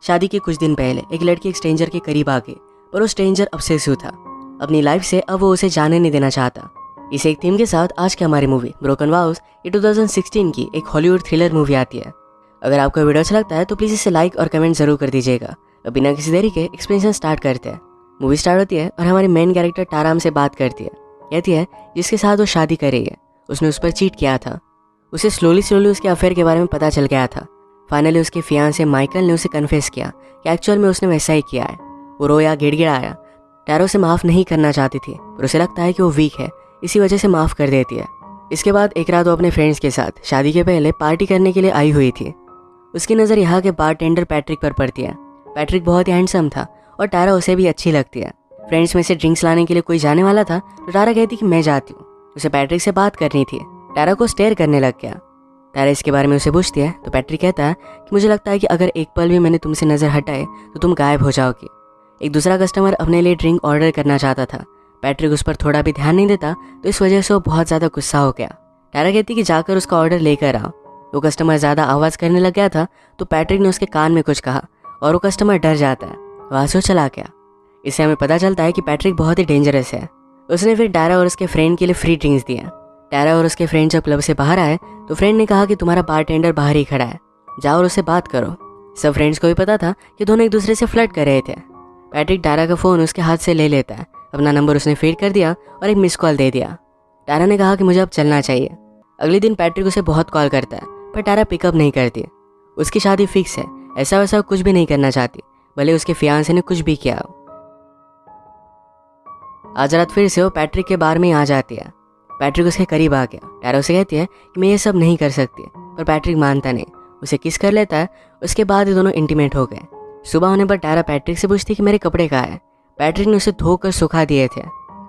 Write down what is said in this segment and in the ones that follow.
शादी के कुछ दिन पहले एक लड़की एक स्ट्रेंजर के करीब आ गई, पर वो स्ट्रेंजर ऑब्सेसिव था अपनी लाइफ से। अब वो उसे जाने नहीं देना चाहता। इस एक थीम के साथ आज की हमारी मूवी ब्रोकन वाउस ये 2016 की एक हॉलीवुड थ्रिलर मूवी आती है। अगर आपको वीडियो अच्छा लगता है तो प्लीज़ इसे लाइक और कमेंट जरूर कर दीजिएगा। अब बिना किसी देरी के एक्सप्लेनेशन स्टार्ट करते हैं। मूवी स्टार्ट होती है और हमारी मेन कैरेक्टर टारा हमसे बात करती है। कहती है जिसके साथ वो शादी कर रही है उसने उस पर चीट किया था। उसे स्लोली उसके अफेयर के बारे में पता चल गया था। फाइनली उसके फियांसे माइकल ने उसे कन्फेस किया कि एक्चुअल में उसने वैसा ही किया है। वो रोया, गिड़गिड़ाया। टारा उसे माफ़ नहीं करना चाहती थी, पर उसे लगता है कि वो वीक है, इसी वजह से माफ़ कर देती है। इसके बाद एक रात वो अपने फ्रेंड्स के साथ शादी के पहले पार्टी करने के लिए आई हुई थी। उसकी नज़र यहाँ के बारटेंडर पैट्रिक पर पड़ती है। पैट्रिक बहुत ही हैंडसम था और टारा उसे भी अच्छी लगती है। फ्रेंड्स में से ड्रिंक्स लाने के लिए कोई जाने वाला था तो टारा कहती कि मैं जाती हूँ। उसे पैट्रिक से बात करनी थी। टारा को स्टेयर करने लग गया। टारा इसके बारे में उसे पूछती है तो पैट्रिक कहता है कि मुझे लगता है कि अगर एक पल भी मैंने तुमसे नज़र हटाए तो तुम गायब हो जाओगी। एक दूसरा कस्टमर अपने लिए ड्रिंक ऑर्डर करना चाहता था। पैट्रिक उस पर थोड़ा भी ध्यान नहीं देता तो इस वजह से वो बहुत ज़्यादा गुस्सा हो गया। टारा कहती कि जाकर उसका ऑर्डर लेकर आओ। वो कस्टमर ज़्यादा आवाज़ करने लग गया था तो पैट्रिक ने उसके कान में कुछ कहा और वो कस्टमर डर जाता है, वहाँ से वो चला गया। इससे हमें पता चलता है कि पैट्रिक बहुत ही डेंजरस है। उसने फिर टारा और उसके फ्रेंड के लिए फ्री ड्रिंक्स दिया। टारा और उसके फ्रेंड जब क्लब से बाहर आए तो फ्रेंड ने कहा कि तुम्हारा बारटेंडर बाहर ही खड़ा है, जाओ और उससे बात करो। सब फ्रेंड्स को भी पता था कि दोनों एक दूसरे से फ्लर्ट कर रहे थे। पैट्रिक टारा का फ़ोन उसके हाथ से ले लेता है। अपना नंबर उसने फीड कर दिया और एक मिस कॉल दे दिया। टारा ने कहा कि मुझे अब चलना चाहिए। अगले दिन पैट्रिक उसे बहुत कॉल करता है पर टारा पिकअप नहीं करती। उसकी शादी फिक्स है, ऐसा वैसा कुछ भी नहीं करना चाहती, भले उसके फियांसे ने कुछ भी किया हो। आज रात फिर से वो पैट्रिक के बार में ही आ जाती है। पैट्रिक उसके करीब आ गया। टारा उसे कहती है कि मैं ये सब नहीं कर सकती, पर पैट्रिक मानता नहीं। उसे किस कर लेता है। उसके बाद ये दोनों इंटीमेट हो गए। सुबह होने पर टारा पैट्रिक से पूछती कि मेरे कपड़े कहाँ हैं। पैट्रिक ने उसे धोकर सुखा दिए थे।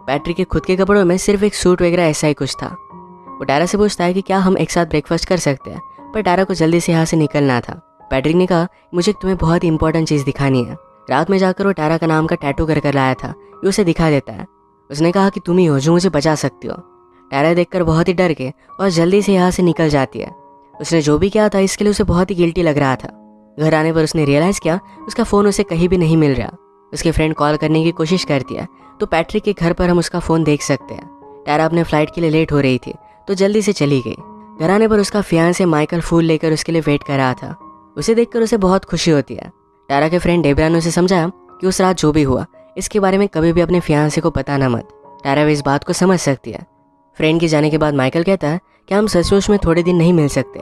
पैट्रिक के खुद के कपड़ों में सिर्फ एक सूट वगैरह ऐसा ही कुछ था। वो टारा से पूछता है कि क्या हम एक साथ ब्रेकफास्ट कर सकते हैं, पर टारा को जल्दी से यहाँ से निकलना था। पैट्रिक ने कहा मुझे तुम्हें बहुत ही इंपॉर्टेंट चीज़ दिखानी है। रात में जाकर वो टारा का नाम का टैटू कर लाया था, ये उसे दिखा देता है। उसने कहा कि तुम ही हो जो मुझे बचा सकती हो। टारा देखकर बहुत ही डर के और जल्दी से यहाँ से निकल जाती है। उसने जो भी किया था इसके लिए उसे बहुत ही गिल्टी लग रहा था। घर आने पर उसने रियलाइज़ किया उसका फ़ोन उसे कहीं भी नहीं मिल रहा। उसके फ्रेंड कॉल करने की कोशिश करती है तो पैट्रिक के घर पर हम उसका फ़ोन देख सकते हैं। टारा अपने फ्लाइट के लिए लेट हो रही थी तो जल्दी से चली गई। घर आने पर उसका फियांसे माइकल फूल लेकर उसके लिए वेट कर रहा था। उसे देखकर उसे बहुत खुशी होती है। टारा के फ्रेंड डेब्रा ने उसे समझाया कि उस रात जो भी हुआ इसके बारे में कभी भी अपने फियांसे को बताना मत। टारा भी इस बात को समझ सकती है। फ्रेंड के जाने के बाद माइकल कहता है कि हम सचमुच में थोड़े दिन नहीं मिल सकते।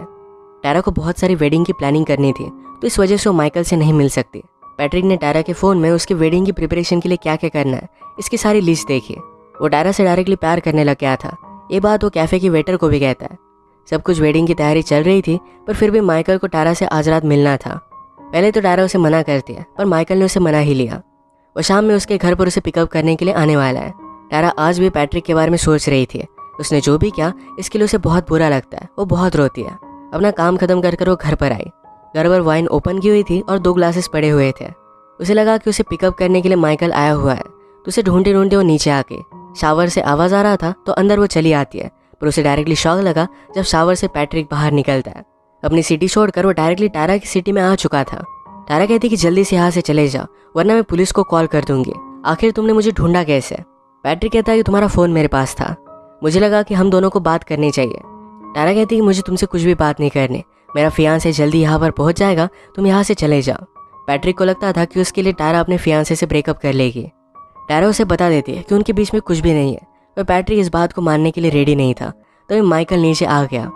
टारा को बहुत सारी वेडिंग की प्लानिंग करनी थी तो इस वजह से वो माइकल से नहीं मिल सकती। पैट्रिक ने टारा के फ़ोन में उसकी वेडिंग की प्रिपरेशन के लिए क्या क्या करना है इसकी सारी लिस्ट देखी। वो टारा से डायरेक्टली प्यार करने लग गया था। ये बात वो कैफ़े की वेटर को भी कहता है। सब कुछ वेडिंग की तैयारी चल रही थी पर फिर भी माइकल को टारा से आज रात मिलना था। पहले तो टारा उसे मना करती है पर माइकल ने उसे मना ही लिया। वो शाम में उसके घर पर उसे पिकअप करने के लिए आने वाला है। टारा आज भी पैट्रिक के बारे में सोच रही थी। उसने जो भी किया इसके लिए उसे बहुत बुरा लगता है। वो बहुत रोती है। अपना काम खत्म कर वो घर पर आई। घर पर वाइन ओपन की हुई थी और 2 ग्लासेस पड़े हुए थे। उसे लगा कि उसे पिकअप करने के लिए माइकल आया हुआ है तो उसे ढूंढते ढूंढते वो नीचे आके शावर से आवाज़ आ रहा था तो अंदर वो चली आती है। पर उसे डायरेक्टली शॉक लगा जब शावर से पैट्रिक बाहर निकलता है। अपनी सिटी छोड़कर वो डायरेक्टली टारा की सिटी में आ चुका था। टारा कहती कि जल्दी से यहाँ से चले जाओ वरना मैं पुलिस को कॉल कर दूंगी। आखिर तुमने मुझे ढूंढा कैसे। पैट्रिक कहता है कि तुम्हारा फ़ोन मेरे पास था, मुझे लगा कि हम दोनों को बात करनी चाहिए। टारा कहती कि मुझे तुमसे कुछ भी बात नहीं करनी, मेरा फियांसे जल्दी यहाँ पर पहुँच जाएगा, तुम यहाँ से चले जाओ। पैट्रिक को लगता था कि उसके लिए टारा अपने फियांसे से ब्रेकअप कर लेगी। टारा उसे बता देती है कि उनके बीच में कुछ भी नहीं है, पर पैट्रिक इस बात को मानने के लिए रेडी नहीं था। तभी माइकल नीचे आ गया।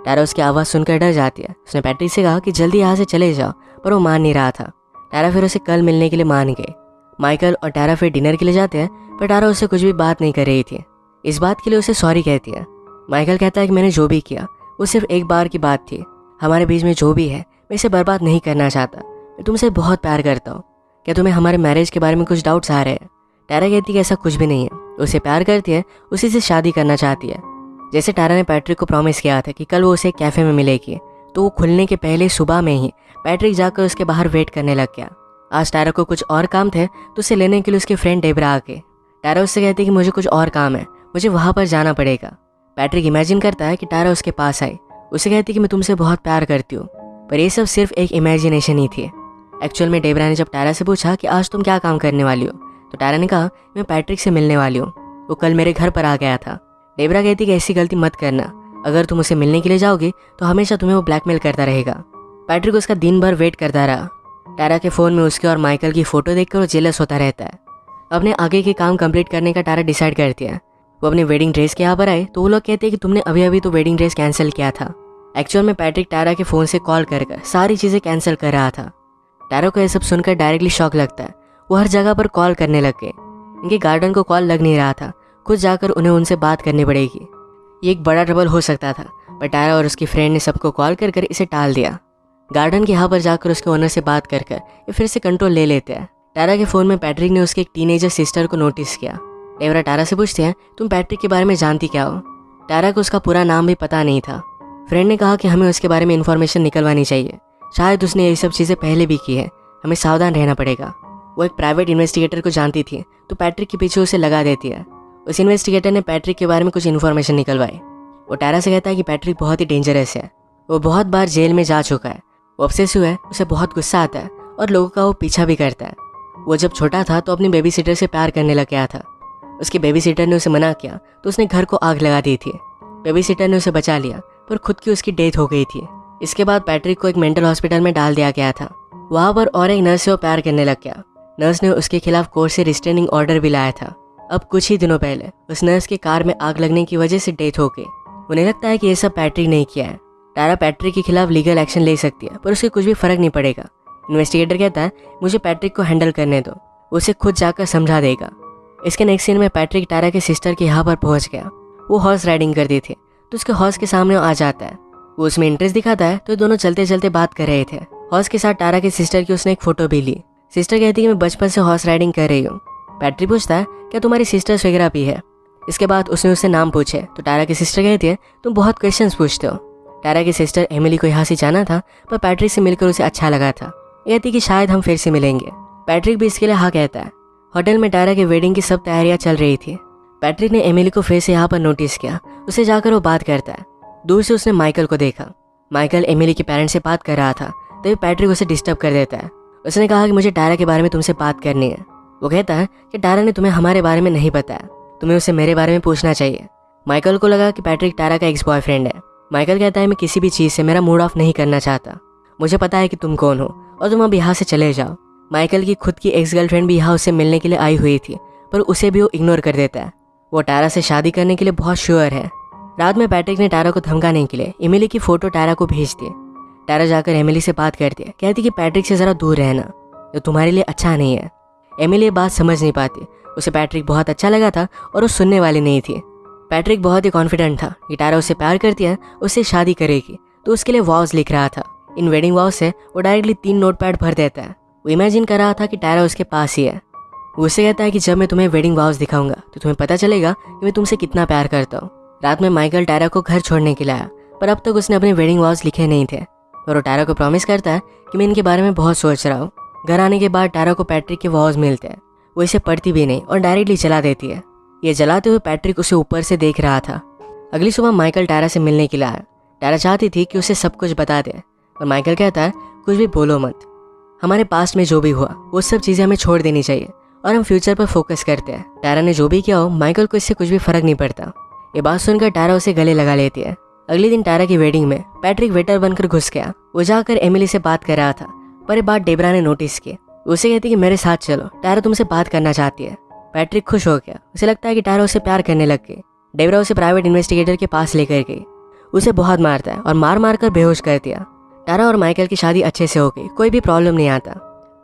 टारा उसकी आवाज़ सुनकर डर जाती है। उसने पैट्रिक से कहा कि जल्दी यहाँ से चले जाओ, पर वो मान नहीं रहा था। टारा फिर उसे कल मिलने के लिए मान गए। माइकल और टारा फिर डिनर के लिए जाते हैं पर टारा उससे कुछ भी बात नहीं कर रही थी। इस बात के लिए उसे सॉरी कहती है। माइकल कहता है कि मैंने जो भी किया वो सिर्फ एक बार की बात थी। हमारे बीच में जो भी है मैं इसे बर्बाद नहीं करना चाहता। मैं तुमसे बहुत प्यार करता हूँ। क्या तुम्हें हमारे मैरिज के बारे में कुछ डाउट्स आ रहे हैं। टारा कहती है कि ऐसा कुछ भी नहीं है। उसे प्यार करती है, उसी से शादी करना चाहती है। जैसे टारा ने पैट्रिक को प्रॉमिस किया था कि कल वो उसे कैफ़े में मिलेगी तो वो खुलने के पहले सुबह में ही पैट्रिक जाकर उसके बाहर वेट करने लग गया। आज टारा को कुछ और काम थे तो उसे लेने के लिए उसके फ्रेंड डेब्रा आ गए। टारा उससे कहती है कि मुझे कुछ और काम है, मुझे वहाँ पर जाना पड़ेगा। पैट्रिक इमेजिन करता है कि टारा उसके पास आई। उसे कहती कि मैं तुमसे बहुत प्यार करती हूँ, पर ये सब सिर्फ एक इमेजिनेशन ही थी। एक्चुअल में डेबरा ने जब टारा से पूछा कि आज तुम क्या काम करने वाली हो, तो टारा ने कहा मैं पैट्रिक से मिलने वाली हूँ, वो कल मेरे घर पर आ गया था। डेबरा कहती कि ऐसी गलती मत करना, अगर तुम उसे मिलने के लिए जाओगी तो हमेशा तुम्हें वो ब्लैकमेल करता रहेगा। पैट्रिक उसका दिन भर वेट करता रहा। टारा के फ़ोन में उसके और माइकल की फ़ोटो देखकर वो जेलस होता रहता है। अपने आगे के काम कंप्लीट करने का टारा डिसाइड करती है। वो अपनी वेडिंग ड्रेस के यहाँ पर आए तो वो लोग कहते हैं कि तुमने अभी अभी तो वेडिंग ड्रेस कैंसिल किया था। एक्चुअल में पैट्रिक टारा के फ़ोन से कॉल कर सारी चीज़ें कैंसिल कर रहा था। टारा को यह सब सुनकर डायरेक्टली शॉक लगता है। वो हर जगह पर कॉल करने लग गए। इनके गार्डन को कॉल लग नहीं रहा था, खुद जाकर उन्हें उनसे बात करनी पड़ेगी। ये एक बड़ा ट्रबल हो सकता था, पर टारा और उसकी फ्रेंड ने सबको कॉल कर इसे टाल दिया। गार्डन के यहाँ पर जाकर उसके ओनर से बात कर ये फिर से कंट्रोल ले लेते हैं। टारा के फ़ोन में पैट्रिक ने उसके एक टीनेजर सिस्टर को नोटिस किया। डेबरा टारा से पूछते हैं तुम पैट्रिक के बारे में जानती क्या हो। टारा को उसका पूरा नाम भी पता नहीं था। फ्रेंड ने कहा कि हमें उसके बारे में इन्फॉर्मेशन निकलवानी चाहिए, शायद उसने ये सब चीज़ें पहले भी की है, हमें सावधान रहना पड़ेगा। वो एक प्राइवेट इन्वेस्टिगेटर को जानती थी तो पैट्रिक के पीछे उसे लगा देती है। उस इन्वेस्टिगेटर ने पैट्रिक के बारे में कुछ इन्फॉर्मेशन निकलवाई। वो टारा से कहता है कि पैट्रिक बहुत ही डेंजरस है, वो बहुत बार जेल में जा चुका है, वो ऑब्सेसिव है, उसे बहुत गुस्सा आता है और लोगों का वो पीछा भी करता है। वो जब छोटा था तो अपनी बेबी सिटर से प्यार करने लग गया था। उसके बेबी सिटर ने उसे मना किया तो उसने घर को आग लगा दी थी। बेबी सिटर ने उसे बचा लिया पर खुद की उसकी डेथ हो गई थी। इसके बाद पैट्रिक को एक मेंटल हॉस्पिटल में डाल दिया गया था। वहाँ पर और एक नर्स से वो प्यार करने लग गया। नर्स ने उसके खिलाफ कोर्ट से रिस्ट्रेनिंग ऑर्डर भी लाया था। अब कुछ ही दिनों पहले उस नर्स की कार में आग लगने की वजह से डेथ हो गई। उन्हें लगता है कि ये सब पैट्रिक ने किया है। टारा पैट्रिक के खिलाफ लीगल एक्शन ले सकती है पर उसे कुछ भी फर्क नहीं पड़ेगा। इन्वेस्टिगेटर कहता है मुझे पैट्रिक को हैंडल करने दो, उसे खुद जाकर समझा देगा। इसके नेक्स्ट सीन में पैट्रिक टारा के सिस्टर के यहाँ पर पहुँच गया। वो हॉर्स राइडिंग करती थी तो उसके हॉर्स के सामने आ जाता है। वो उसमें इंटरेस्ट दिखाता है तो दोनों चलते चलते बात कर रहे थे। हॉर्स के साथ टारा के सिस्टर की उसने एक फ़ोटो भी ली। सिस्टर कहती है कि मैं बचपन से हॉर्स राइडिंग कर रही हूँ। पैट्रिक पूछता है क्या तुम्हारी सिस्टर्स वगैरह भी है। इसके बाद उसने उससे नाम पूछे तो टारा की सिस्टर कहती है तुम बहुत क्वेश्चंस पूछते हो। टारा की सिस्टर एमिली को यहाँ से जाना था पर पैट्रिक से मिलकर उसे अच्छा लगा था। कहती कि शायद हम फिर से मिलेंगे। पैट्रिक भी इसके लिए हाँ कहता है। होटल में टारा के वेडिंग की सब तैयारियां चल रही थी। पैट्रिक ने एमिली को फिर से यहाँ पर नोटिस किया। उसे जाकर वो बात करता है। दूर से उसने माइकल को देखा। माइकल एमिली के पेरेंट्स से बात कर रहा था तभी पैट्रिक उसे डिस्टर्ब कर देता है। उसने कहा कि मुझे टारा के बारे में तुमसे बात करनी है। वो कहता है कि टारा ने तुम्हें हमारे बारे में नहीं बताया, तुम्हें उसे मेरे बारे में पूछना चाहिए। माइकल को लगा कि पैट्रिक टारा का एक्स बॉयफ्रेंड है। माइकल कहता है मैं किसी भी चीज़ से मेरा मूड ऑफ नहीं करना चाहता, मुझे पता है कि तुम कौन हो और तुम अब यहाँ से चले जाओ। माइकल की खुद की एक्स गर्लफ्रेंड भी यहाँ उससे मिलने के लिए आई हुई थी पर उसे भी वो इग्नोर कर देता है। वो टारा से शादी करने के लिए बहुत श्योर है। रात में पैट्रिक ने टारा को धमकाने के लिए एमिली की फ़ोटो टारा को भेज दी। टारा जाकर एमिली से बात करती है, कहती कि पैट्रिक से ज़रा दूर रहना, जो तुम्हारे लिए अच्छा नहीं है। एमिली ये बात समझ नहीं पाती। उसे पैट्रिक बहुत अच्छा लगा था और वो सुनने वाली नहीं थी। पैट्रिक बहुत ही कॉन्फिडेंट था कि टारा उससे प्यार करती है, उससे शादी करेगी, तो उसके लिए वॉव्स लिख रहा था। इन वेडिंग वॉव्स से वो डायरेक्टली 3 नोटपैड भर देता है। वो इमेजिन कर रहा था कि टारा उसके पास ही है। वो उससे कहता है कि जब मैं तुम्हें वेडिंग वॉव्स दिखाऊंगा तो तुम्हें पता चलेगा कि मैं तुमसे कितना प्यार करता हूँ। रात में माइकल टारा को घर छोड़ने के लिए आया पर अब तक उसने अपने वेडिंग वॉव्स लिखे नहीं थे और वो टारा को प्रॉमिस करता है कि मैं इनके बारे में बहुत सोच रहा हूँ। घर आने के बाद टारा को पैट्रिक के वॉव्स मिलते हैं। वो इसे पढ़ती भी नहीं और डायरेक्टली जला देती है। ये जलाते हुए पैट्रिक उसे ऊपर से देख रहा था। अगली सुबह माइकल टारा से मिलने के लिए आया। टारा चाहती थी कि उसे सब कुछ बता दे और माइकल कहता है कुछ भी बोलो मत, हमारे पास्ट में जो भी हुआ वो सब चीज़ें हमें छोड़ देनी चाहिए और हम फ्यूचर पर फोकस करते हैं। टारा ने जो भी किया हो माइकल को इससे कुछ भी फर्क नहीं पड़ता। ये बात सुनकर टारा उसे गले लगा लेती है। अगले दिन टारा की वेडिंग में पैट्रिक वेटर बनकर घुस गया। वो जाकर एमिली से बात कर रहा था पर ये बात डेबरा ने नोटिस की। उसे कहती कि मेरे साथ चलो, टारा तुमसे बात करना चाहती है। पैट्रिक खुश हो गया। उसे लगता है कि टारा उसे प्यार करने लग गई। डेबरा उसे प्राइवेट इन्वेस्टिगेटर के पास लेकर गई। उसे बहुत मारता है और मार मार कर बेहोश कर दिया। टारा और माइकल की शादी अच्छे से हो गई, कोई भी प्रॉब्लम नहीं आता।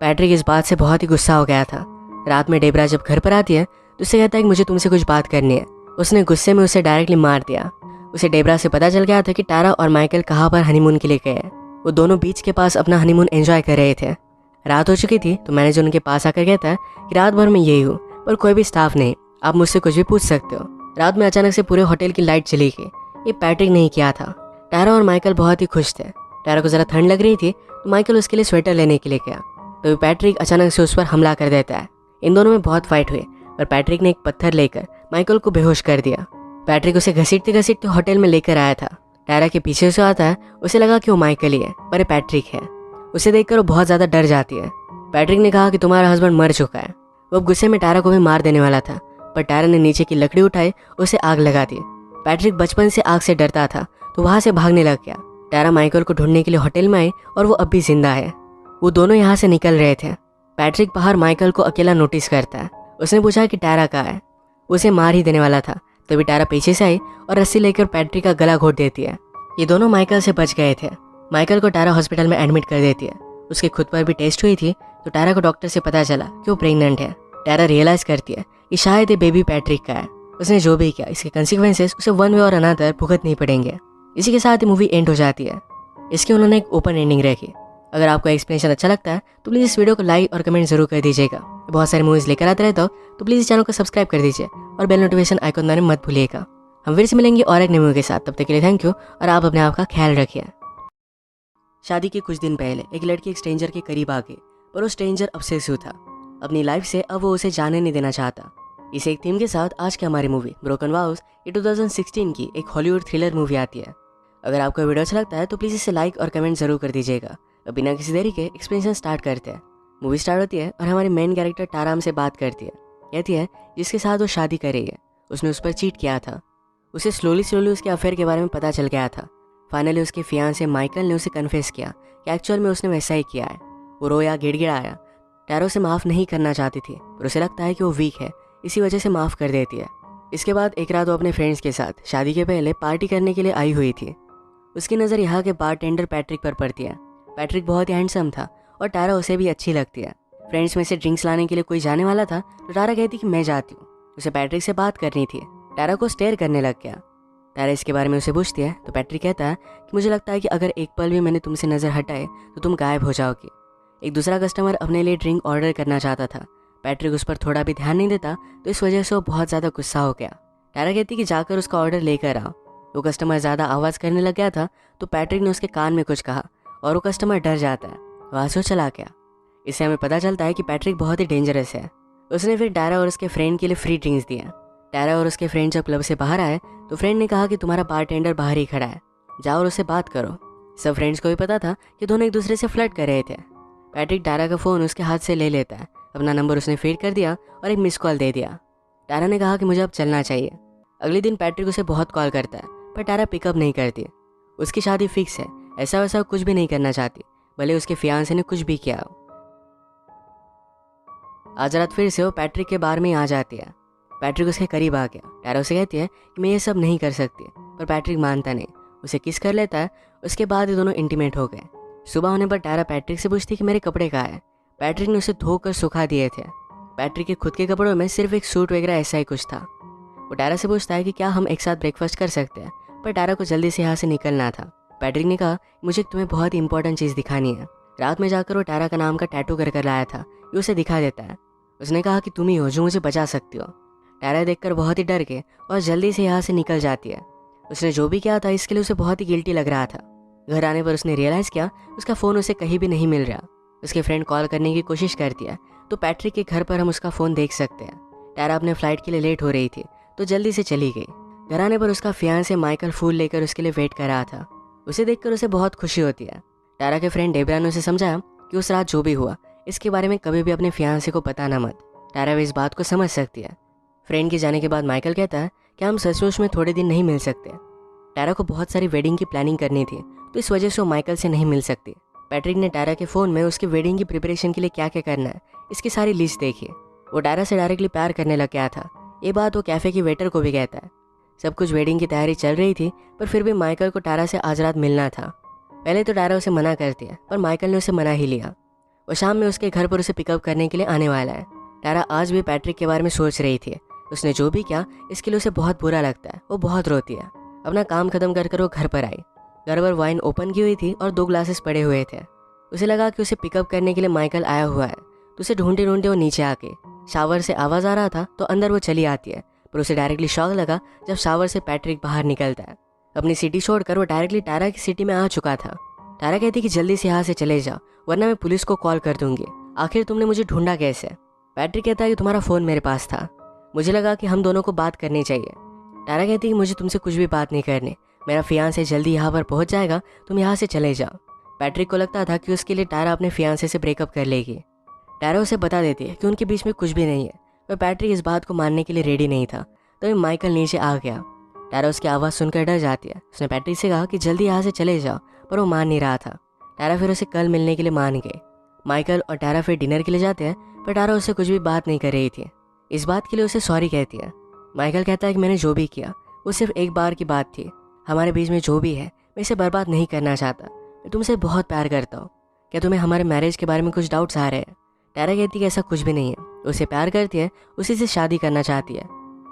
पैट्रिक इस बात से बहुत ही गुस्सा हो गया था। रात में डेबरा जब घर पर आती है तो उसे कहता है कि मुझे तुमसे कुछ बात करनी है। उसने गुस्से में उसे डायरेक्टली मार दिया। उसे डेबरा से पता चल गया था कि टारा और माइकल कहाँ पर हनीमून के लिए गए। वो दोनों बीच के पास अपना हनीमून एंजॉय कर रहे थे। रात हो चुकी थी तो मैनेजर उनके पास आकर कहता है कि रात भर में यही हूँ पर कोई भी स्टाफ नहीं, आप मुझसे कुछ भी पूछ सकते हो। रात में अचानक से पूरे होटल की लाइट चली गई। ये पैट्रिक नहीं किया था। टारा और माइकल बहुत ही खुश थे। टारा को ज़रा ठंड लग रही थी तो माइकल उसके लिए स्वेटर लेने के लिए गया तो पैट्रिक अचानक से उस पर हमला कर देता है। इन दोनों में बहुत फाइट हुई और पैट्रिक ने एक पत्थर लेकर माइकल को बेहोश कर दिया। पैट्रिक उसे घसीटते घसीटते होटल में लेकर आया था। टारा के पीछे से आता है। उसे लगा कि वो माइकल ही है पर पैट्रिक है। उसे देखकर वो बहुत ज़्यादा डर जाती है। पैट्रिक ने कहा कि तुम्हारा हस्बैंड मर चुका है। वो गुस्से में टारा को भी मार देने वाला था, पर टारा ने नीचे की लकड़ी उठाई, उसे आग लगा दी। पैट्रिक बचपन से आग से डरता था तो वहाँ से भागने लग गया। टारा माइकल को ढूंढने के लिए होटल में आई और वो अब भी जिंदा है। वो दोनों यहाँ से निकल रहे थे। पैट्रिक बाहर माइकल को अकेला नोटिस करता है। उसने पूछा कि टारा कहाँ है। उसे मार ही देने वाला था, तभी टारा पीछे से आई और रस्सी लेकर पैट्रिक का गला घोट देती है। ये दोनों माइकल से बच गए थे। माइकल को टारा हॉस्पिटल में एडमिट कर देती है। उसके खुद पर भी टेस्ट हुई थी तो टारा को डॉक्टर से पता चला कि वो प्रेग्नेंट है। टारा रियलाइज करती है कि शायद ये बेबी पैट्रिक का है। उसने जो भी किया इसके कंसिक्वेंसेस उसे वन वे और अनदर भुगतने पड़ेंगे। इसी के साथ ही मूवी एंड हो जाती है। इसकी उन्होंने एक ओपन एंडिंग रखी। अगर आपको एक्सप्लेनेशन अच्छा लगता है तो प्लीज़ इस वीडियो को लाइक और कमेंट जरूर कर दीजिएगा। बहुत सारी मूवीज़ लेकर आते रहता हूँ तो प्लीज़ इस चैनल को सब्सक्राइब कर दीजिए और बेल नोटिफिकेशन आइकन दबाना मत भूलिएगा। हम फिर से मिलेंगे और एक नई मूवी के साथ। तब तक के लिए थैंक यू और आप अपने आप का ख्याल रखिए। शादी के कुछ दिन पहले एक लड़की एक स्ट्रेंजर के करीब आ गई, पर वो स्ट्रेंजर ऑब्सेसिव था अपनी लाइफ से। अब वो उसे जाने नहीं देना चाहता। इस एक थीम के साथ आज की हमारी मूवी ब्रोकन वाउस ये 2016 की एक हॉलीवुड थ्रिलर मूवी आती है। अगर आपको वीडियो अच्छा लगता है तो प्लीज़ इसे लाइक और कमेंट जरूर कर दीजिएगा। अब बिना किसी देरी के एक्सप्लेनेशन स्टार्ट करते हैं। मूवी स्टार्ट होती है और हमारी मेन कैरेक्टर टारा हमसे बात करती है। कहती है जिसके साथ वो शादी कर रही है उसने उस पर चीट किया था। उसे स्लोली उसके अफेयर के बारे में पता चल गया था। फाइनली उसके फियांसे माइकल ने उसे कन्फेस किया कि एक्चुअल में उसने वैसा ही किया है। वो रोया, गिड़गिड़ाया। टारा उसे माफ़ नहीं करना चाहती थी, पर उसे लगता है कि वो वीक है, इसी वजह से माफ़ कर देती है। इसके बाद एक रात वो अपने फ्रेंड्स के साथ शादी के पहले पार्टी करने के लिए आई हुई थी। उसकी नज़र यहाँ के बारटेंडर पैट्रिक पर पड़ती है। पैट्रिक बहुत ही हैंडसम था और टारा उसे भी अच्छी लगती है। फ्रेंड्स में से ड्रिंक्स लाने के लिए कोई जाने वाला था तो टारा कहती कि मैं जाती हूँ। उसे पैट्रिक से बात करनी थी। टारा को स्टेयर करने लग गया। टारा इसके बारे में उसे पूछती है तो पैट्रिक कहता है कि मुझे लगता है कि अगर एक पल भी मैंने तुमसे नज़र हटाए तो तुम गायब हो जाओगी। एक दूसरा कस्टमर अपने लिए ड्रिंक ऑर्डर करना चाहता था। पैट्रिक उस पर थोड़ा भी ध्यान नहीं देता तो इस वजह से वो बहुत ज़्यादा गुस्सा हो गया। टारा कहती कि जाकर उसका ऑर्डर लेकर आओ। वो कस्टमर ज़्यादा आवाज़ करने लग गया था तो पैट्रिक ने उसके कान में कुछ कहा और वो कस्टमर डर जाता है, वहाँ से वो चला गया। इससे हमें पता चलता है कि पैट्रिक बहुत ही डेंजरस है। उसने फिर टारा और उसके फ्रेंड के लिए फ्री ड्रिंक्स दिया। टारा और उसके फ्रेंड जब क्लब से बाहर आए तो फ्रेंड ने कहा कि तुम्हारा बारटेंडर बाहर ही खड़ा है, जाओ और उससे बात करो। सब फ्रेंड्स को भी पता था कि दोनों एक दूसरे से फ्लर्ट कर रहे थे। पैट्रिक टारा का फ़ोन उसके हाथ से ले लेता है। अपना नंबर उसने फीड कर दिया और एक मिस कॉल दे दिया। टारा ने कहा कि मुझे अब चलना चाहिए। अगले दिन पैट्रिक उसे बहुत कॉल करता है पर टारा पिकअप नहीं करती। उसकी शादी फिक्स है, ऐसा वैसा कुछ भी नहीं करना चाहती, भले उसके फियांसे ने कुछ भी किया हो। आज रात फिर से वो पैट्रिक के बार में आ जाती है। पैट्रिक उसके करीब आ गया। टारा उसे कहती है कि मैं ये सब नहीं कर सकती, पर पैट्रिक मानता नहीं। उसे किस कर लेता है। उसके बाद ये दोनों इंटीमेट हो गए। सुबह होने पर टारा पैट्रिक से पूछती कि मेरे कपड़े कहाँ है। पैट्रिक ने उसे धोकर सुखा दिए थे। पैट्रिक के खुद के कपड़ों में सिर्फ एक सूट वगैरह ऐसा ही कुछ था। वो टारा से पूछता है कि क्या हम एक साथ ब्रेकफास्ट कर सकते हैं, पर टारा को जल्दी से यहाँ से निकलना था। पैट्रिक ने कहा मुझे तुम्हें बहुत ही इंपॉर्टेंट चीज़ दिखानी है। रात में जाकर वो टारा का नाम का टैटू कर लाया था, ये उसे दिखा देता है। उसने कहा कि तुम ही हो जो मुझे बचा सकती हो। टारा देखकर बहुत ही डर के और जल्दी से यहाँ से निकल जाती है। उसने जो भी किया था इसके लिए उसे बहुत ही गिल्टी लग रहा था। घर आने पर उसने रियलाइज़ किया उसका फ़ोन उसे कहीं भी नहीं मिल रहा। उसके फ्रेंड कॉल करने की कोशिश करती है तो पैट्रिक के घर पर हम उसका फ़ोन देख सकते हैं। टारा अपने फ्लाइट के लिए लेट हो रही थी तो जल्दी से चली गई। घर आने पर उसका फियांसे माइकल फूल लेकर उसके लिए वेट कर रहा था। उसे देखकर उसे बहुत खुशी होती है। टारा के फ्रेंड डेब्रा ने उसे समझाया कि उस रात जो भी हुआ इसके बारे में कभी भी अपने फियांसे को बताना मत। टारा भी इस बात को समझ सकती है। फ्रेंड के जाने के बाद माइकल कहता है कि हम सचमुच में थोड़े दिन नहीं मिल सकते। टारा को बहुत सारी वेडिंग की प्लानिंग करनी थी तो इस वजह से वो माइकल से नहीं मिल सकती। पैट्रिक ने टारा के फ़ोन में उसकी वेडिंग की प्रिपरेशन के लिए क्या क्या करना है इसकी सारी लिस्ट देखी। वो टारा से डायरेक्टली प्यार करने लग गया था। ये बात वो कैफ़े की वेटर को भी कहता है। सब कुछ वेडिंग की तैयारी चल रही थी पर फिर भी माइकल को टारा से आज रात मिलना था। पहले तो टारा उसे मना करती है पर माइकल ने उसे मना ही लिया। वो शाम में उसके घर पर उसे पिकअप करने के लिए आने वाला है। टारा आज भी पैट्रिक के बारे में सोच रही थी। उसने जो भी किया इसके लिए उसे बहुत बुरा लगता है। वो बहुत रोती है। अपना काम खत्म कर वो घर पर आई। घर पर वाइन ओपन की हुई थी और 2 ग्लासेस पड़े हुए थे। उसे लगा कि उसे पिकअप करने के लिए माइकल आया हुआ है तो उसे ढूंढते ढूंढते वो नीचे आके शावर से आवाज़ आ रहा था तो अंदर वो चली आती है। पर उसे डायरेक्टली शॉक लगा जब शावर से पैट्रिक बाहर निकलता है। अपनी सिटी छोड़कर वो डायरेक्टली टारा की सिटी में आ चुका था। टारा कहती कि जल्दी से यहाँ से चले जाओ वरना मैं पुलिस को कॉल कर दूंगी। आखिर तुमने मुझे ढूंढा कैसे। पैट्रिक कहता है कि तुम्हारा फ़ोन मेरे पास था, मुझे लगा कि हम दोनों को बात करनी चाहिए। टारा कहती कि मुझे तुमसे कुछ भी बात नहीं करनी, मेरा फियांसे जल्दी यहाँ पर पहुँच जाएगा, तुम यहाँ से चले जाओ। पैट्रिक को लगता था कि उसके लिए टारा अपने फियांसे से ब्रेकअप कर लेगी। टारा उसे बता देती है कि उनके बीच में कुछ भी नहीं है, पर पैट्रिक इस बात को मानने के लिए रेडी नहीं था। तभी माइकल नीचे आ गया। टारा उसकी आवाज़ सुनकर डर जाती है। उसने पैट्रिक से कहा कि जल्दी यहाँ से चले जाओ, पर वो मान नहीं रहा था। टारा फिर उसे कल मिलने के लिए मान गए। माइकल और टारा फिर डिनर के लिए जाते हैं, पर टारा उससे कुछ भी बात नहीं कर रही थी। इस बात के लिए उसे सॉरी कहती है। माइकल कहता है कि मैंने जो भी किया वो सिर्फ एक बार की बात थी। हमारे बीच में जो भी है मैं इसे बर्बाद नहीं करना चाहता। मैं तुमसे बहुत प्यार करता हूँ। क्या तुम्हें हमारे मैरिज के बारे में कुछ डाउट्स आ रहे हैं? टारा कहती है कि ऐसा कुछ भी नहीं है। उसे प्यार करती है, उसी से शादी करना चाहती है।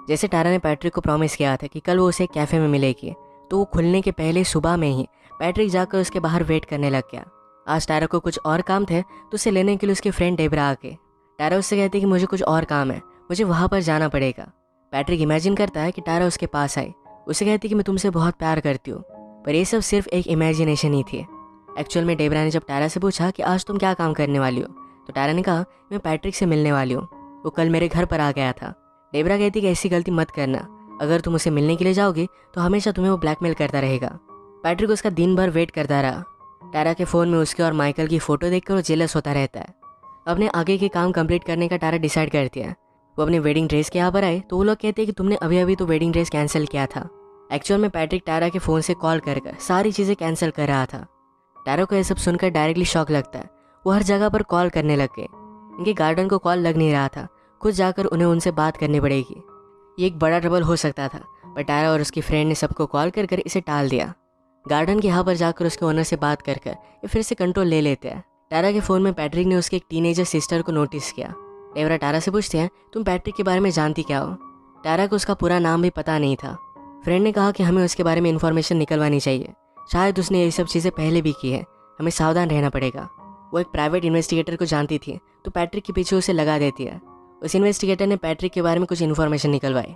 जैसे टारा ने पैट्रिक को प्रॉमिस किया था कि कल वो उसे कैफ़े में मिलेगी, तो वो खुलने के पहले सुबह में ही पैट्रिक जाकर उसके बाहर वेट करने लग गया। आज टारा को कुछ और काम थे, तो उसे लेने के लिए उसकी फ्रेंड डेबरा आ गई। टारा उससे कहती है कि मुझे कुछ और काम है, मुझे वहाँ पर जाना पड़ेगा। पैट्रिक इमेजिन करता है कि टारा उसके पास आई। उसे कहती है कि मैं तुमसे बहुत प्यार करती हूँ, पर ये सब सिर्फ एक इमेजिनेशन ही थी। एक्चुअल में डेबरा ने जब टारा से पूछा कि आज तुम क्या काम करने वाली हो, तो टारा ने कहा मैं पैट्रिक से मिलने वाली हूँ, वो कल मेरे घर पर आ गया था। डेबरा कहती कि ऐसी गलती मत करना, अगर तुम उसे मिलने के लिए जाओगी तो हमेशा तुम्हें वो ब्लैकमेल करता रहेगा। पैट्रिक उसका दिन भर वेट करता रहा। टारा के फ़ोन में उसके और माइकल की फ़ोटो देखकर वो जेलस होता रहता है। अपने आगे के काम कंप्लीट करने का टारा डिसाइड करती है। वो अपनी वेडिंग ड्रेस के यहाँ पर आए तो वो लोग कहते हैं कि तुमने अभी अभी तो वेडिंग ड्रेस कैंसिल किया था। एक्चुअल में पैट्रिक टारा के फ़ोन से कॉल कर सारी चीज़ें कैंसिल कर रहा था। टारा को यह सब सुनकर डायरेक्टली शॉक लगता है। वो हर जगह पर कॉल करने लग गए। इनके गार्डन को कॉल लग नहीं रहा था। खुद जाकर उन्हें उनसे बात करनी पड़ेगी। ये एक बड़ा ट्रबल हो सकता था, पर टारा और उसकी फ्रेंड ने सबको कॉल कर इसे टाल दिया। गार्डन के यहाँ पर जाकर उसके ओनर से बात कर ये फिर से कंट्रोल ले लेते हैं। टारा के फ़ोन में पैट्रिक ने उसके एक टीनेजर सिस्टर को नोटिस किया। डेबरा टारा से पूछते हैं तुम पैट्रिक के बारे में जानती क्या हो? टारा को उसका पूरा नाम भी पता नहीं था। फ्रेंड ने कहा कि हमें उसके बारे में इन्फॉर्मेशन निकलवानी चाहिए, शायद उसने ये सब चीज़ें पहले भी की है, हमें सावधान रहना पड़ेगा। वो एक प्राइवेट इन्वेस्टिगेटर को जानती थी, तो पैट्रिक के पीछे उसे लगा देती है। उस इन्वेस्टिगेटर ने पैट्रिक के बारे में कुछ इन्फॉर्मेशन निकलवाई।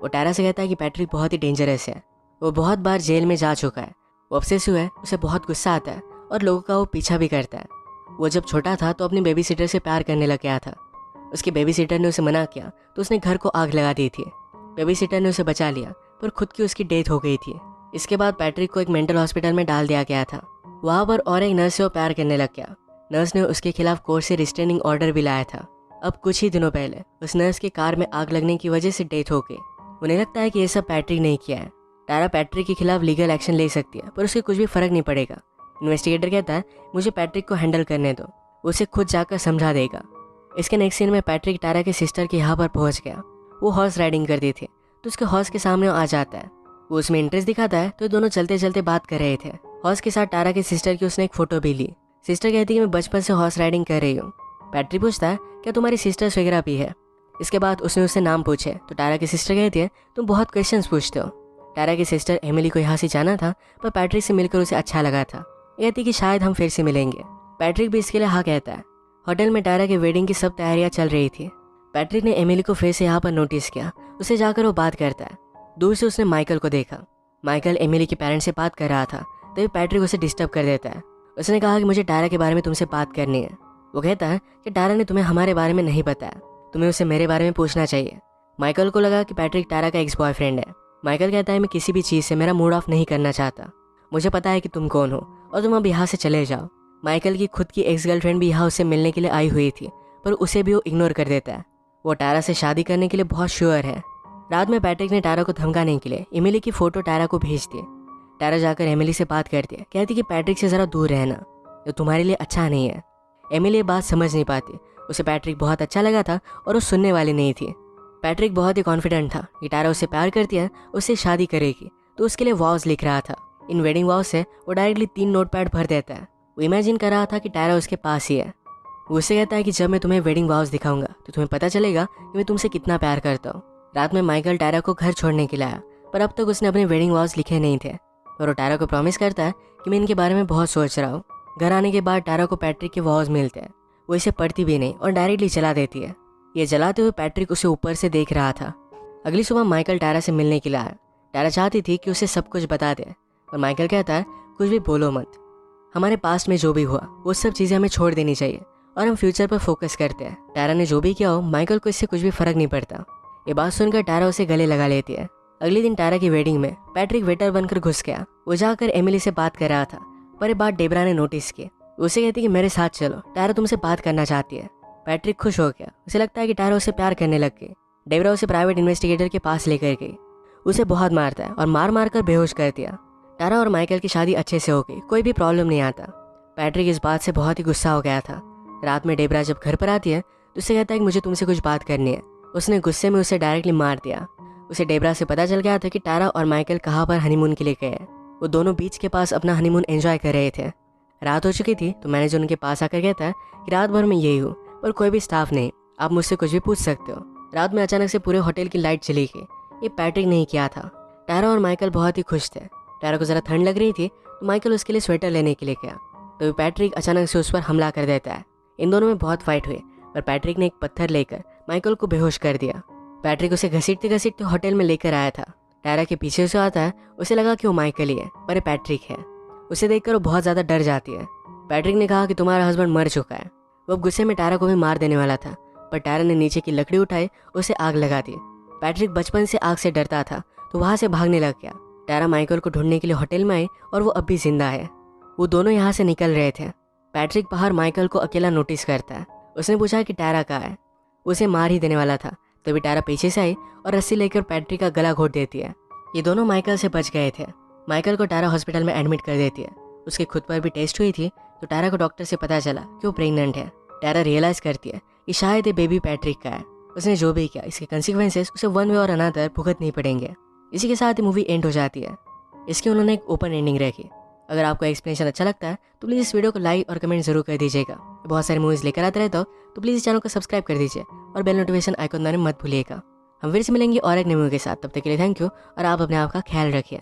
वो टारा से कहता है कि पैट्रिक बहुत ही डेंजरस है, वो बहुत बार जेल में जा चुका है, वो ऑब्सेसिव है, उसे बहुत गुस्सा आता है और लोगों का वो पीछा भी करता है। वो जब छोटा था तो अपनी बेबी सिटर से प्यार करने लग गया था। उसके बेबी सिटर ने उसे मना किया तो उसने घर को आग लगा दी थी। बेबी सिटर ने उसे बचा लिया, पर खुद की उसकी डेथ हो गई थी। इसके बाद पैट्रिक को एक मेंटल हॉस्पिटल में डाल दिया गया था। वहाँ पर और एक नर्स से वो प्यार करने लग गया। नर्स ने उसके खिलाफ कोर्ट से रिस्ट्रेनिंग ऑर्डर भी लाया था। अब कुछ ही दिनों पहले उस नर्स की कार में आग लगने की वजह से डेथ हो गई। उन्हें लगता है कि ये सब पैट्रिक ने किया है। टारा पैट्रिक के खिलाफ लीगल एक्शन ले सकती है, पर उससे कुछ भी फर्क नहीं पड़ेगा। इन्वेस्टिगेटर कहता है मुझे पैट्रिक को हैंडल करने दो, उसे खुद जाकर समझा देगा। इसके नेक्स्ट सीन में पैट्रिक टारा के सिस्टर के यहाँ पर पहुँच गया। वो हॉर्स राइडिंग करती थी, तो उसके हॉर्स के सामने आ जाता है। वो उसमें इंटरेस्ट दिखाता है, तो दोनों चलते चलते बात कर रहे थे। हॉर्स के साथ टारा के सिस्टर की उसने एक फ़ोटो भी ली। सिस्टर कहती है कि मैं बचपन से हॉर्स राइडिंग कर रही हूँ। पैट्रिक पूछता है क्या तुम्हारी सिस्टर्स वगैरह भी है? इसके बाद उसने उससे नाम पूछे, तो टारा की सिस्टर कहती है तुम बहुत क्वेश्चंस पूछते हो। टारा की सिस्टर एमिली को यहाँ से जाना था, पर पैट्रिक से मिलकर उसे अच्छा लगा था। कहती कि शायद हम फिर से मिलेंगे। पैट्रिक भी इसके लिए हाँ कहता है। होटल में टारा के वेडिंग की सब तैयारियाँ चल रही थी। पैट्रिक ने एमिली को फिर से यहाँ पर नोटिस किया। उसे जाकर वो बात करता है। दूर से उसने माइकल को देखा। माइकल एमिली के पेरेंट्स से बात कर रहा था, तभी पैट्रिक उसे डिस्टर्ब कर देता है। उसने कहा कि मुझे टारा के बारे में तुमसे बात करनी है। वो कहता है कि टारा ने तुम्हें हमारे बारे में नहीं बताया, तुम्हें उसे मेरे बारे में पूछना चाहिए। माइकल को लगा कि पैट्रिक टारा का एक्स बॉयफ्रेंड है। माइकल कहता है मैं किसी भी चीज़ से मेरा मूड ऑफ नहीं करना चाहता, मुझे पता है कि तुम कौन हो और तुम अब यहाँ से चले जाओ। माइकल की खुद की एक्स गर्लफ्रेंड भी यहाँ उससे मिलने के लिए आई हुई थी, पर उसे भी वो इग्नोर कर देता है। वो टारा से शादी करने के लिए बहुत श्योर है। रात में पैट्रिक ने टारा को धमकाने के लिए एमिली की फ़ोटो टारा को भेज दी। टारा जाकर एमिली से बात करती है, कहती कि पैट्रिक से ज़रा दूर रहना, जो तुम्हारे लिए अच्छा नहीं है। एमिली ये बात समझ नहीं पाती। उसे पैट्रिक बहुत अच्छा लगा था और वो सुनने वाली नहीं थी। पैट्रिक बहुत ही कॉन्फिडेंट था कि टारा उससे प्यार करती है, उससे शादी करेगी, तो उसके लिए वॉव्स लिख रहा था। इन वेडिंग वॉव्स से वो डायरेक्टली 3 नोटपैड भर देता है। वो इमेजिन कर रहा था कि टारा उसके पास ही है। वो उससे कहता है कि जब मैं तुम्हें वेडिंग वॉव्स दिखाऊंगा तो तुम्हें पता चलेगा कि मैं तुमसे कितना प्यार करता हूँ। रात में माइकल टारा को घर छोड़ने के लिए आया, पर अब तक उसने अपने वेडिंग वॉव्स लिखे नहीं थे। और वो टारा को प्रॉमिस करता है कि मैं इनके बारे में बहुत सोच रहा हूँ। घर आने के बाद टारा को पैट्रिक के वॉव्स मिलते हैं। वो इसे पढ़ती भी नहीं और डायरेक्टली जला देती है। ये जलाते हुए पैट्रिक उसे ऊपर से देख रहा था। अगली सुबह माइकल टारा से मिलने के लिए आया। टारा चाहती थी कि उसे सब कुछ बता दे, और माइकल कहता है कुछ भी बोलो मत, हमारे पास्ट में जो भी हुआ वो सब चीज़ें हमें छोड़ देनी चाहिए और हम फ्यूचर पर फोकस करते हैं। टारा ने जो भी किया हो माइकल को इससे कुछ भी फर्क नहीं पड़ता। ये बात सुनकर टारा उसे गले लगा लेती है। अगले दिन टारा की वेडिंग में पैट्रिक वेटर बनकर घुस गया। वो जाकर एमिली से बात कर रहा था। पर ये बात डेबरा ने नोटिस की। उसे कहती कि मेरे साथ चलो, टायरा तुमसे बात करना चाहती है। पैट्रिक खुश हो गया। उसे लगता है कि टायरा उसे प्यार करने लग गई। डेबरा उसे प्राइवेट इन्वेस्टिगेटर के पास लेकर गई। उसे बहुत मारता है और मार मार कर बेहोश कर दिया। टायरा और माइकल की शादी अच्छे से हो गई, कोई भी प्रॉब्लम नहीं आता। पैट्रिक इस बात से बहुत ही गुस्सा हो गया था। रात में डेबरा जब घर पर आती है तो उसे कहता है कि मुझे तुमसे कुछ बात करनी है। उसने गुस्से में उसे डायरेक्टली मार दिया। उसे डेबरा से पता चल गया था कि टायरा और माइकल कहाँ पर हनीमून के लिए गए हैं। वो दोनों बीच के पास अपना हनीमून एंजॉय कर रहे थे। रात हो चुकी थी तो मैनेजर उनके पास आकर कहता कि रात भर में यही हूँ, पर कोई भी स्टाफ नहीं, आप मुझसे कुछ भी पूछ सकते हो। रात में अचानक से पूरे होटल की लाइट चली गई। ये पैट्रिक ने ही किया था। टायरा और माइकल बहुत ही खुश थे। टायरा को ज़रा ठंड लग रही थी तो माइकल उसके लिए स्वेटर लेने के लिए गया। तो पैट्रिक अचानक से उस पर हमला कर देता है। इन दोनों में बहुत फाइट हुई, पर पैट्रिक ने एक पत्थर लेकर माइकल को बेहोश कर दिया। पैट्रिक उसे घसीटते घसीटते होटल में लेकर आया था। टायरा के पीछे से आता है। उसे लगा कि वो माइकल ही है, पर ये पैट्रिक है। उसे देखकर वो बहुत ज़्यादा डर जाती है। पैट्रिक ने कहा कि तुम्हारा हस्बैंड मर चुका है। वो गुस्से में टायरा को भी मार देने वाला था, पर टायरा ने नीचे की लकड़ी उठाई, उसे आग लगा दी। पैट्रिक बचपन से आग से डरता था तो वहाँ से भागने लग गया। टायरा माइकल को ढूंढने के लिए होटल में आई और वो अब भी जिंदा है। वो दोनों यहाँ से निकल रहे थे। पैट्रिक बाहर माइकल को अकेला नोटिस करता है। उसने पूछा कि टायरा कहाँ है। उसे मार ही देने वाला था, तभी टायरा पीछे से आई और रस्सी लेकर पैट्रिक का गला घोट देती है। ये दोनों माइकल से बच गए थे। माइकल को टायरा हॉस्पिटल में एडमिट कर देती है। उसके खुद पर भी टेस्ट हुई थी तो टायरा को डॉक्टर से पता चला कि वो प्रेग्नेंट है। टायरा रियलाइज़ करती है कि शायद ये बेबी पैट्रिक का है। उसने जो भी किया इसके कंसिक्वेंसेस उसे वन वे और अनदर भुगतने पड़ेंगे। इसी के साथ ही मूवी एंड हो जाती है। इसकी उन्होंने एक ओपन एंडिंग रखी। अगर आपको एक्सप्लेनेशन अच्छा लगता है तो प्लीज़ इस वीडियो को लाइक और कमेंट जरूर कर दीजिएगा। बहुत सारी मूवीज़ लेकर आते रहता हूँ तो प्लीज़ इस चैनल को सब्सक्राइब कर दीजिए और बेल नोटिफिकेशन आइकन दबाना मत भूलिएगा। हम फिर से मिलेंगे और एक नई मूवी के साथ। तब तक के लिए थैंक यू और आप अपने आप का ख्याल रखिए।